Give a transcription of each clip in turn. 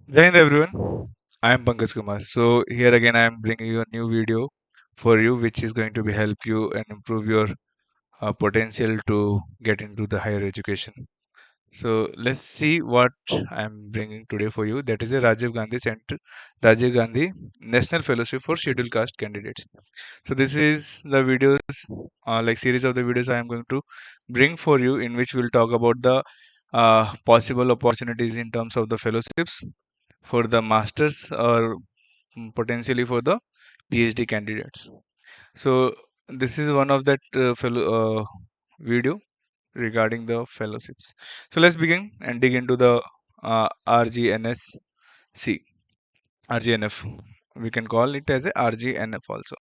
Jai Hind everyone, I am Pankaj Kumar. So here again I am bringing you a new video for you which is going to be help you and improve your potential to get into the higher education. So let's see what I am bringing today for you. That is a Rajiv Gandhi National Fellowship for Scheduled Caste Candidates. So this is the videos like series of the videos I am going to bring for you in which we'll talk about the possible opportunities in terms of the fellowships for the masters or potentially for the PhD candidates. So this is one of that video regarding the fellowships. So let's begin and dig into the RGNSC, RGNF. We can call it as a RGNF also.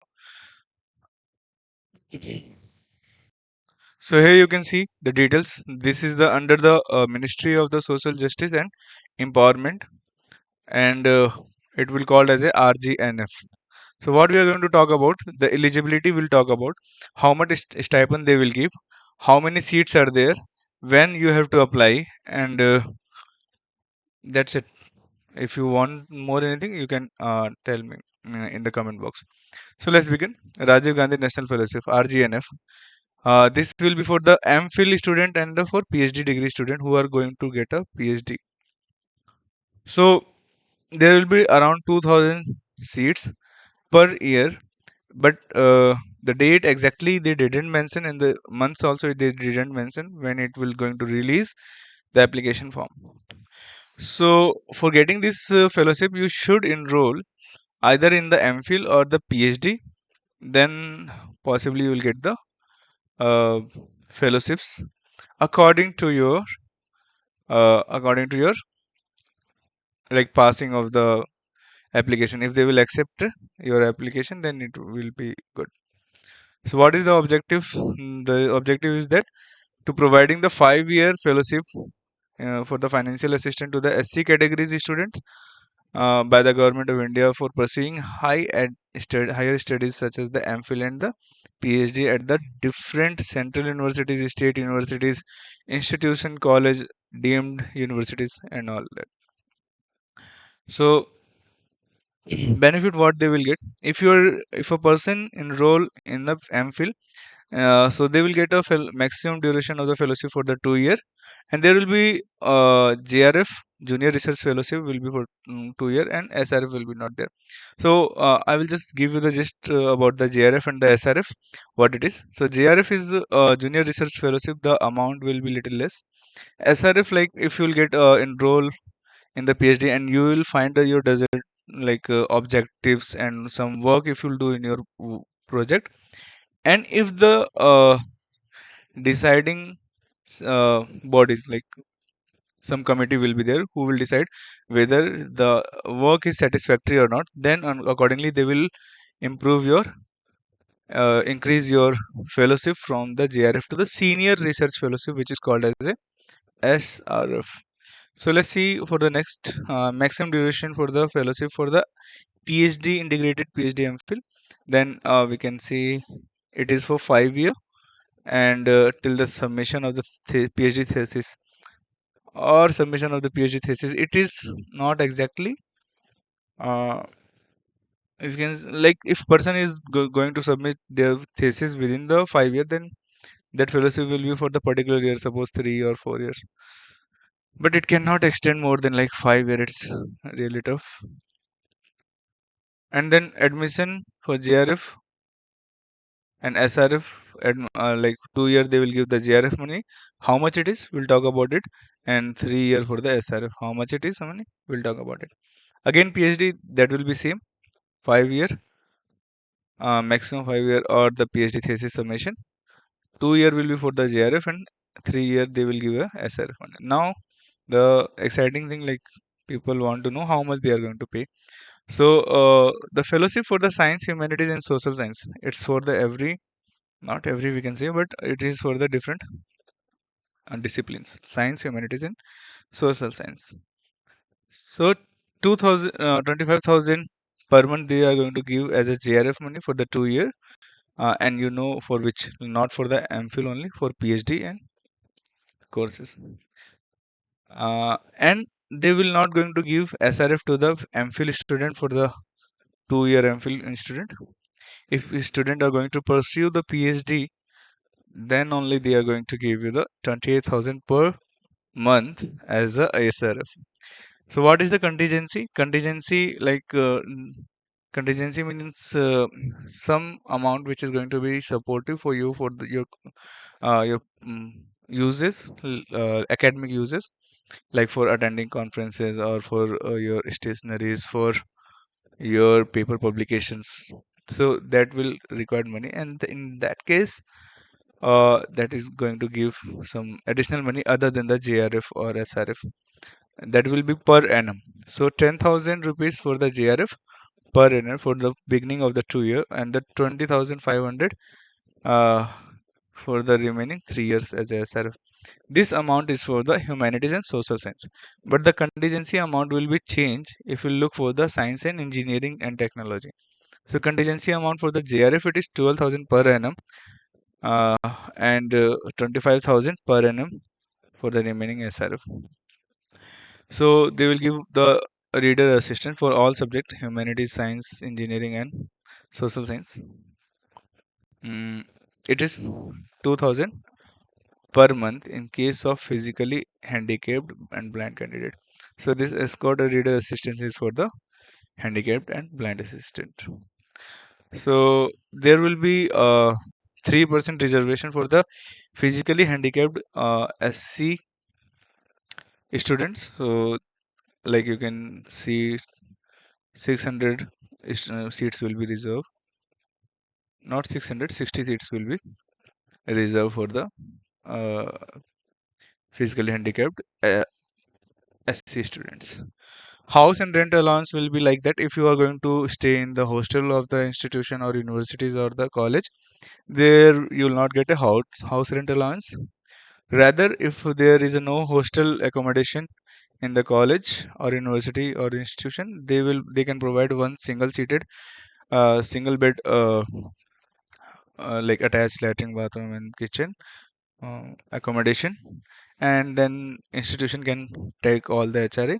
So here you can see the details. This is the under the Ministry of the Social Justice and Empowerment, and it will called as a RGNF. So what we are going to talk about, the eligibility will talk about how much stipend they will give, how many seats are there, when you have to apply, and that's it. If you want more anything, you can tell me in the comment box. So let's begin. Rajiv Gandhi National Fellowship (RGNF). This will be for the M.Phil student and the for PhD degree student who are going to get a PhD. So there will be around 2000 seats per year, but the date exactly they didn't mention, and the months also they didn't mention when it will going to release the application form. So for getting this fellowship you should enroll either in the M.Phil or the PhD, then possibly you will get the uh, fellowships according to your according to your like passing of the application. If they will accept your application, then it will be good. So what is the objective? The objective is that to providing the 5-year fellowship for the financial assistance to the SC categories students by the government of India for pursuing higher studies such as the M.Phil and the PhD at the different central universities, state universities, institution, college, deemed universities, and all that. So benefit what they will get if a person enroll in the M.Phil, so they will get a maximum duration of the fellowship for the 2 year, and there will be JRF Junior Research Fellowship will be for 2 year, and SRF will be not there. So I will just give you the gist about the JRF and the SRF what it is. So JRF is Junior Research Fellowship. The amount will be little less. SRF, like if you will get enroll in the PhD and you will find your desert like objectives and some work if you'll do in your project, and if the deciding bodies like some committee will be there who will decide whether the work is satisfactory or not, then accordingly they will improve your increase your fellowship from the JRF to the senior research fellowship, which is called as a SRF. So let's see for the next maximum duration for the fellowship for the PhD integrated PhD MPhil. Then we can see it is for 5 year, and till the submission of the PhD thesis or submission of the PhD thesis. It is not exactly uh, if you can like if person is going to submit their thesis within the 5 year, then that fellowship will be for the particular year, suppose 3 or 4 years. But it cannot extend more than like 5 year. It's really tough. And then admission for JRF and SRF at like 2 year they will give the JRF money. How much it is? We'll talk about it. And 3 year for the SRF. How much it is? How many? We'll talk about it. Again, PhD that will be same 5 year, maximum 5 year or the PhD thesis submission. 2 year will be for the JRF and 3 year they will give a SRF money. Now the exciting thing like people want to know how much they are going to pay. So the fellowship for the science, humanities, and social science. It's for the every not every we can say, but it is for the different disciplines: science, humanities, and social science. So 2000 25,000 per month they are going to give as a JRF money for the 2 year, and you know for which, not for the MPhil, only for PhD and courses. And they will not going to give SRF to the M.Phil student for the 2 year M.Phil student. If a student are going to pursue the Ph.D, then only they are going to give you the 28,000 per month as a SRF. So what is the contingency? Contingency means some amount which is going to be supportive for you for your uses, academic uses, like for attending conferences or for your stationaries, for your paper publications. So that will require money, and in that case, that is going to give some additional money other than the JRF or SRF. That will be per annum. So 10,000 rupees for the JRF per annum for the beginning of the 2 year, and the 20,500 uh, for the remaining 3 years as a SRF. This amount is for the humanities and social science, but the contingency amount will be changed if you look for the science and engineering and technology. So contingency amount for the JRF, it is 12,000 per annum, uh, and 25,000 per annum for the remaining SRF. So they will give the reader assistant for all subject: humanities, science, engineering, and social science. It is 2,000 per month in case of physically handicapped and blind candidate. So this escort or reader assistance is for the handicapped and blind assistant. So there will be 3% reservation for the physically handicapped SC students. So like you can see, 600 seats will be reserved. Not 600, 60 seats will be reserved for the uh, physically handicapped SC students. House and rent allowance will be like that. If you are going to stay in the hostel of the institution or universities or the college, there you will not get a house rent allowance. Rather, if there is a no hostel accommodation in the college or university or institution, they can provide one single seated single bed like attached latrine, bathroom, and kitchen accommodation, and then institution can take all the HRA.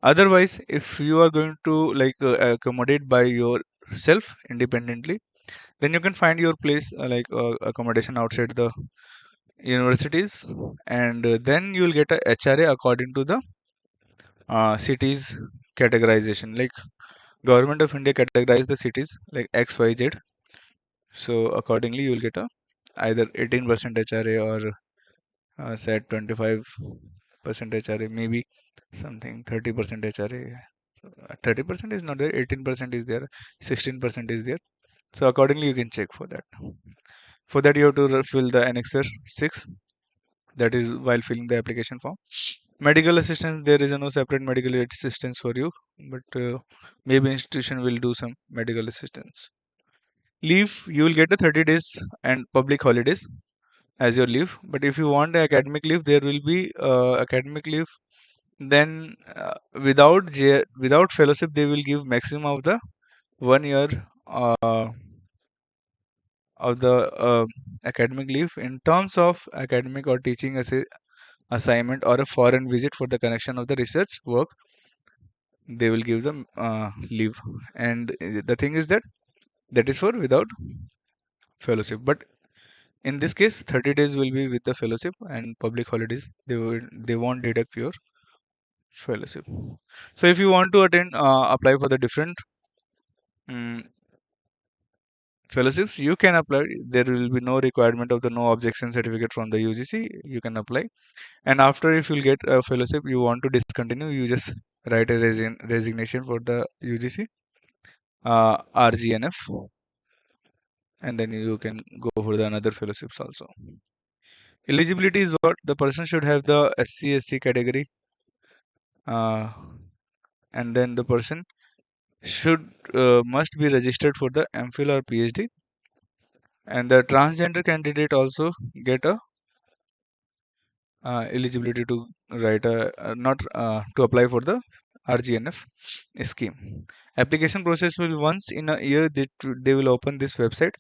Otherwise, if you are going to accommodate by yourself independently, then you can find your place accommodation outside the universities, and then you will get a HRA according to the cities categorization. Like government of India categorize the cities like XYZ. So accordingly, you will get a either 18% HRA or say 25% HRA, maybe something 30% HRA. 30% is not there, 18% is there, 16% is there. So accordingly, you can check for that. For that, you have to fill the annexure 6, that is while filling the application form. Medical assistance, there is no separate medical assistance for you, but maybe institution will do some medical assistance. Leave, you will get a 30 days and public holidays as your leave. But if you want the academic leave, there will be academic leave. Then without fellowship, they will give maximum of the 1 year uh, of the academic leave. In terms of academic or teaching assignment or a foreign visit for the connection of the research work, they will give them leave. And the thing is that that is for without fellowship. But in this case, 30 days will be with the fellowship, and public holidays they won't deduct your fellowship. So if you want to apply for the different um, fellowships, you can apply. There will be no requirement of the no objection certificate from the UGC. You can apply, and after, if you'll get a fellowship, you want to discontinue, you just write a resignation for the UGC, RGNF, and then you can go for the another fellowships also. Eligibility is what the person should have the SC/ST category, uh, and then the person should must be registered for the M.Phil or Ph.D. And the transgender candidate also get a eligibility to write a not to apply for the RGNF scheme. Application process will once in a year they will open this website.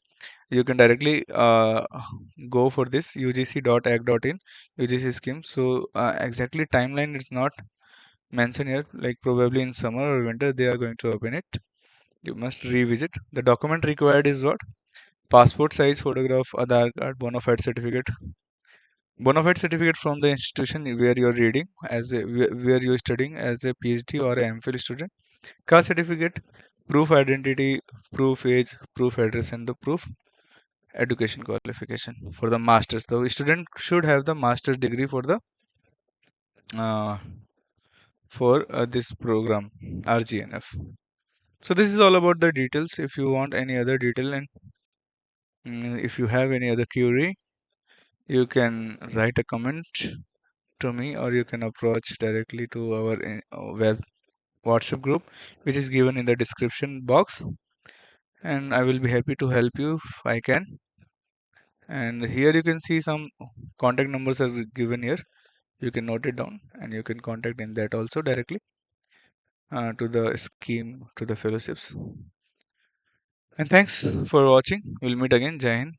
You can directly go for this ugc.ac.in UGC scheme. So exactly timeline is not mentioned here, like probably in summer or winter they are going to open it. You must revisit. The document required is what? Passport size photograph, Aadhaar card, bona fide certificate from the institution where you're reading where you're studying as a PhD or a M.Phil student. Caste certificate, proof identity, proof age, proof address, and the proof education qualification for the masters. The student should have the master's degree uh, for this program RGNF. So this is all about the details. If you want any other detail and if you have any other query, you can write a comment to me or you can approach directly to our web WhatsApp group, which is given in the description box, and I will be happy to help you if I can. And here you can see some contact numbers are given here. You can note it down and you can contact in that also directly to the scheme, to the fellowships. And thanks for watching. We'll meet again. Jai Hind.